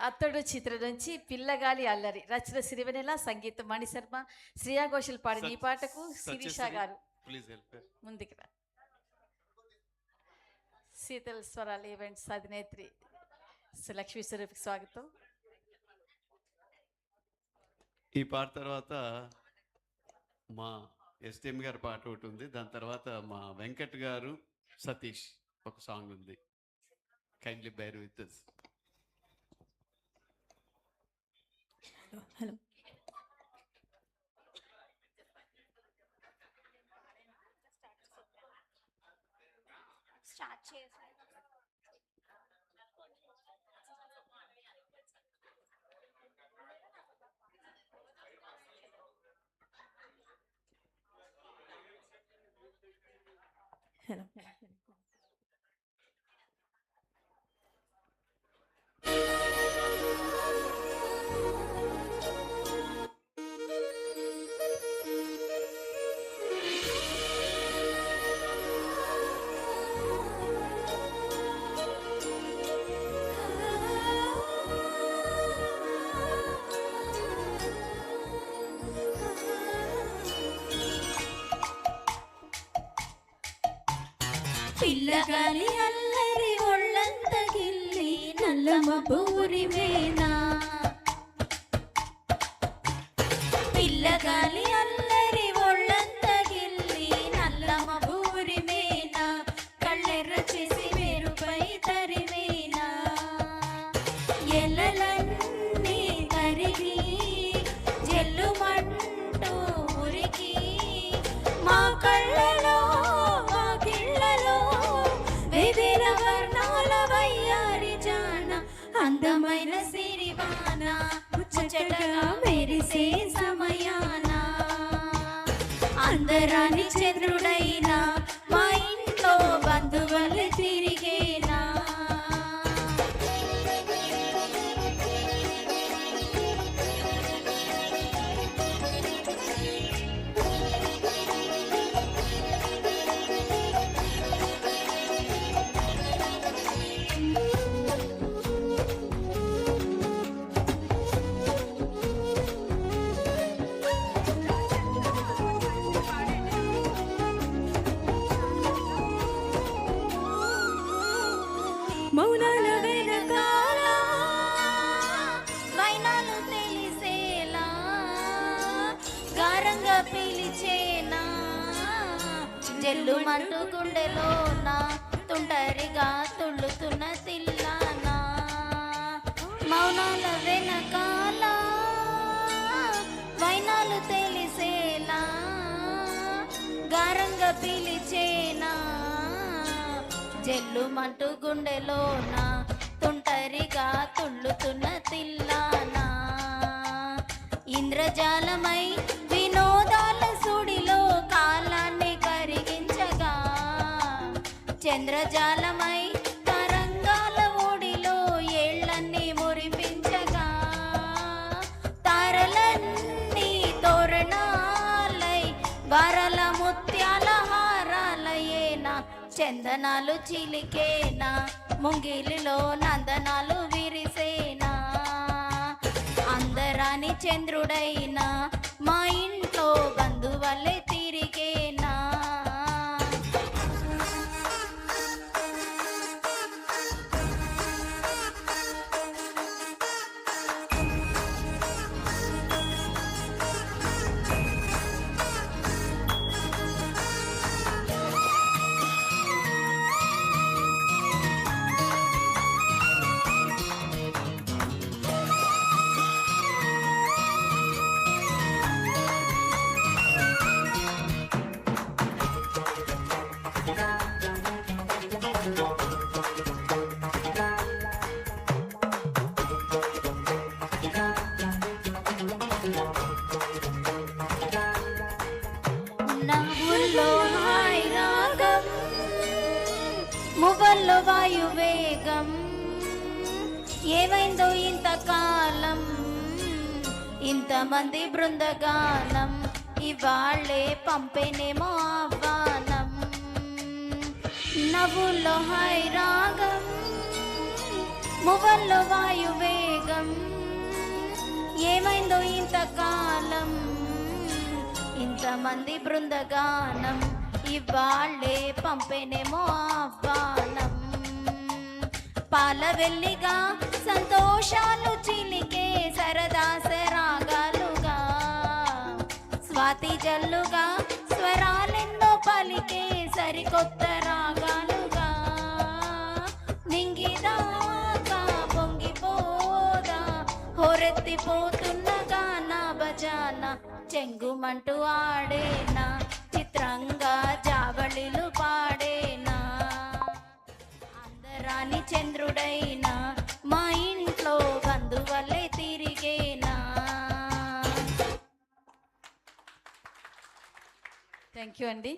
అతడు చిత్ర నుంచి పిల్లగాలి అల్లరి రచన సిరివెనెల సంగీతం మణిశర్మ శ్రేయా ఘోషల్ పాడిన ఈ పాటకు శిరీష గారు ముందుకు రా. శీతల్ స్వరాల ఈవెంట్స్ అధినేత్రి లక్ష్మీ స్వరూప్కి స్వాగతం. ఈ పాట తర్వాత మా ఎస్టీఎం గారి పాట ఒకటి ఉంది, దాని తర్వాత మా వెంకట్ గారు సతీష్ ఒక సాంగ్ ఉంది. Kindly bear with us. Hello start చేసి హలో పిల్లగాలి అల్లరి ఒళ్ళంత గిల్లి నల్లమ బూరి వేనా. పిల్లగాలి అల్లరి ఒళ్ళంత గిల్లి నల్లమ బూరి వేనా. కళ్ళెర్ర చేసి మెరుపై తరివేనా. ఎల్లలన్నీ కరిగి జల్లుమంటూ ఉరికి మా కళ్ళలో అందమైన సిరివాన ముచ్చటగా మెరిసే సమయాన అందరాని చంద్రుడైనా మా ఇంట్లో బంధువులు తిరిగేనా. మౌనాల వెనకాల వైనాలు తెలిసేలా గారంగా పిలిచేనా. జల్లు మంటు గుండెలోన తుంటరిగా తుళ్ళుతున్న తిల్లానా. మౌనాల వెనకాల వైనాలు తెలిసేలా గారంగా పిలిచేనా. జల్లు మంటు గుండెలోన తుంటరిగా తుళ్ళుతున్న తిల్లానా. ఇంద్రజాలమై వినోదాల సుడిలో కాలాన్ని కరిగించగా చంద్రజాలమై తరంగాల ఒడిలో ఏళ్ళన్నీ మురిపించగా తారలన్నీ తోరణాలై వరల ముత్యాల హారాలయేనా. చందనాలు చిలికేనా ముంగిలిలో నందనాలు విరిసేనా. అందరాని చంద్రుడైనా మా ఇంట్లో బంధువల్లే తిరిగేనా. నవ్వుల్లో హాయ్ రాగం మువ్వల్లో వాయువేగం ఏమైందో ఇంతకాలం ఇంతమంది బృందగానం ఇవాళ్ళే పంపేనేమో ఆహ్వానం. నవ్వుల్లో హాయ్ రాగం మువ్వల్లో వాయువేగం వేగం ఏమైందో ఇంతకాలం ఇంతమంది బృందగానం ఇవాళ్ళే పంపేనేమో ఆహ్వానం పాల వెల్లిగా సంతోషాలు చిలికే సరదా సరాగాలుగా స్వాతి జల్లుగా స్వరాలెన్నో పలికే సరికొత్త రాగాలుగా నింగిదాకా పొంగిపోదా హోరెత్తిపోతున్న గాన భజాన చెంగుమంటూ ఆడేనా చిత్రంగా జావళిలు పాడేనా అందరాని చంద్రుడైనా మా ఇంట్లో బంధువల్లే తిరిగేనా. థ్యాంక్ యూ అండి.